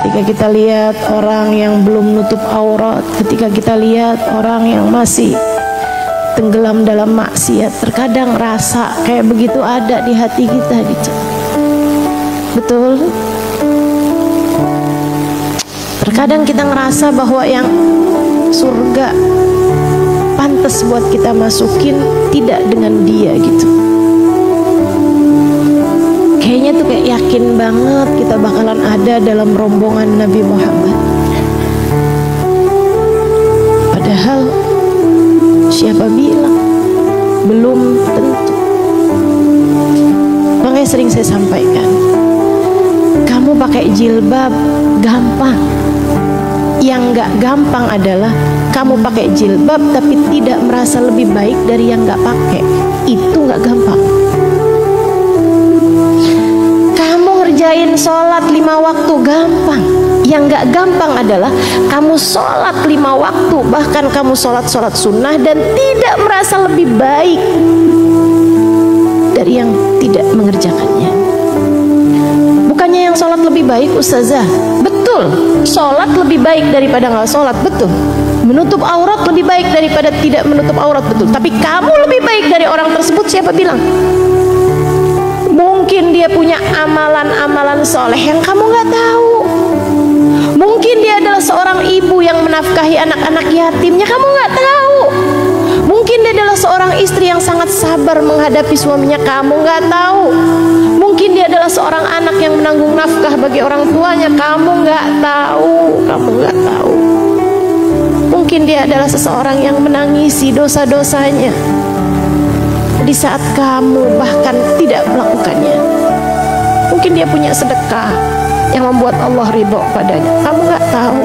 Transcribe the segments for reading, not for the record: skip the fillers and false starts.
ketika kita lihat orang yang belum nutup aurat, ketika kita lihat orang yang masih tenggelam dalam maksiat, terkadang rasa kayak begitu ada di hati kita gitu. Betul? Terkadang kita ngerasa bahwa yang surga pantas buat kita masukin tidak dengan dia gitu. Kayaknya tuh kayak yakin banget kita bakalan ada dalam rombongan Nabi Muhammad. Padahal siapa bilang? Belum tentu. Makanya sering saya sampaikan, kamu pakai jilbab gampang. Yang gak gampang adalah kamu pakai jilbab tapi tidak merasa lebih baik dari yang gak pakai. Itu gak gampang. Ngerjain sholat 5 waktu gampang. Yang gak gampang adalah kamu sholat 5 waktu, bahkan kamu sholat sunnah dan tidak merasa lebih baik dari yang tidak mengerjakannya. Bukannya yang sholat lebih baik, Ustazah? Betul, sholat lebih baik daripada gak sholat, betul. Menutup aurat lebih baik daripada tidak menutup aurat, betul. Tapi kamu lebih baik dari orang tersebut, siapa bilang? Mungkin dia punya amalan-amalan soleh yang kamu gak tahu. Mungkin dia adalah seorang ibu yang menafkahi anak-anak yatimnya, kamu gak tahu. Mungkin dia adalah seorang istri yang sangat sabar menghadapi suaminya, kamu gak tahu. Mungkin dia adalah seorang anak yang menanggung nafkah bagi orang tuanya, kamu gak tahu. Kamu gak tahu. Mungkin dia adalah seseorang yang menangisi dosa-dosanya di saat kamu bahkan tidak melakukannya. Mungkin dia punya sedekah yang membuat Allah ridho padanya, kamu gak tahu.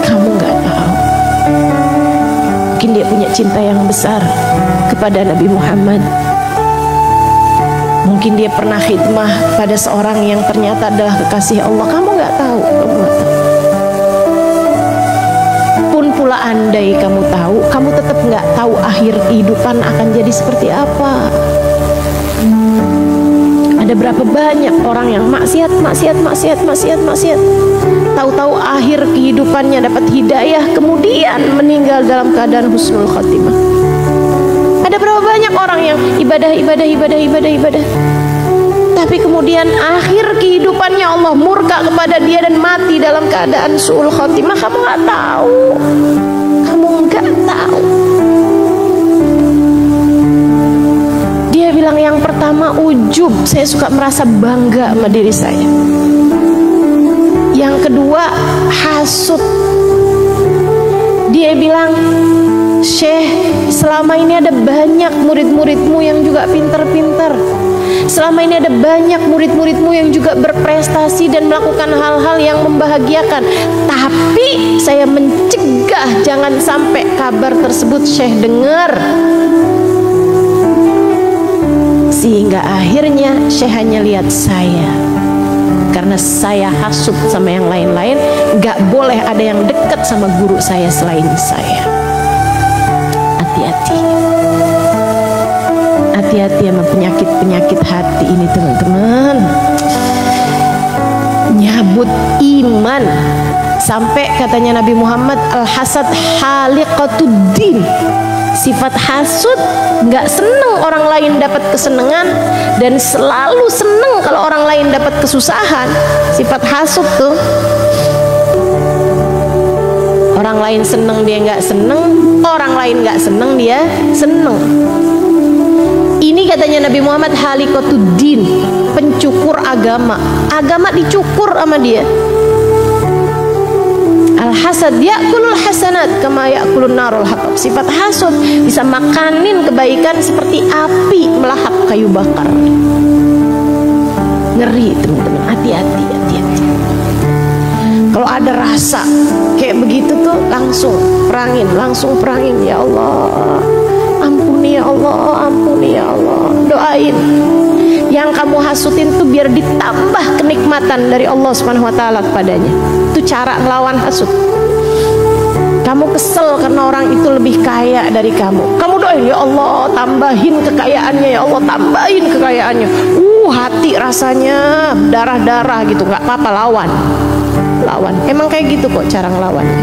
Kamu gak tahu. Mungkin dia punya cinta yang besar kepada Nabi Muhammad. Mungkin dia pernah khidmah pada seorang yang ternyata adalah kekasih Allah, kamu gak tahu. Kamu gak tahu. Pun pula andai kamu tahu, kamu tetap nggak tahu akhir kehidupan akan jadi seperti apa. Ada berapa banyak orang yang maksiat, tahu-tahu akhir kehidupannya dapat hidayah, kemudian meninggal dalam keadaan husnul khotimah. Ada berapa banyak orang yang ibadah, tapi kemudian akhir kehidupannya Allah murka kepada dia dan mati dalam keadaan su'ul khotimah. Kamu gak tahu. Kamu gak tahu. Dia bilang yang pertama ujub, saya suka merasa bangga sama diri saya. Yang kedua hasud. Dia bilang, Syekh, selama ini ada banyak murid-muridmu yang juga pintar-pintar. Selama ini ada banyak murid-muridmu yang juga berprestasi dan melakukan hal-hal yang membahagiakan. Tapi saya mencegah jangan sampai kabar tersebut Syekh dengar. Sehingga akhirnya Syekh hanya lihat saya. Karena saya hasut sama yang lain-lain, gak boleh ada yang dekat sama guru saya selain saya. Hati-hati. Hati-hati sama penyakit-penyakit hati ini, teman-teman. Nyabut iman. Sampai katanya Nabi Muhammad, al-hasad haliqatuddin. Sifat hasud, nggak seneng orang lain dapat kesenangan dan selalu seneng kalau orang lain dapat kesusahan. Sifat hasud tuh, orang lain seneng dia nggak seneng, orang lain nggak seneng dia seneng. Ini katanya Nabi Muhammad halikotuddin, pencukur agama. Agama dicukur sama dia. Al-hasad ya'kulul hasanat kama ya'kulun narul hatab. Sifat hasud bisa makanin kebaikan seperti api melahap kayu bakar. Ngeri teman-teman, hati-hati, hati-hati. Kalau ada rasa kayak begitu tuh langsung perangin, ya Allah. Ampuni ya Allah, ampuni ya Allah. Doain yang kamu hasutin tuh biar ditambah kenikmatan dari Allah Subhanahu wa taala kepadanya. Itu cara ngelawan hasud. Kamu kesel karena orang itu lebih kaya dari kamu. Kamu doain, ya Allah, tambahin kekayaannya, ya Allah, tambahin kekayaannya. hati rasanya darah-darah gitu, nggak apa-apa, lawan. Emang kayak gitu kok cara ngelawannya.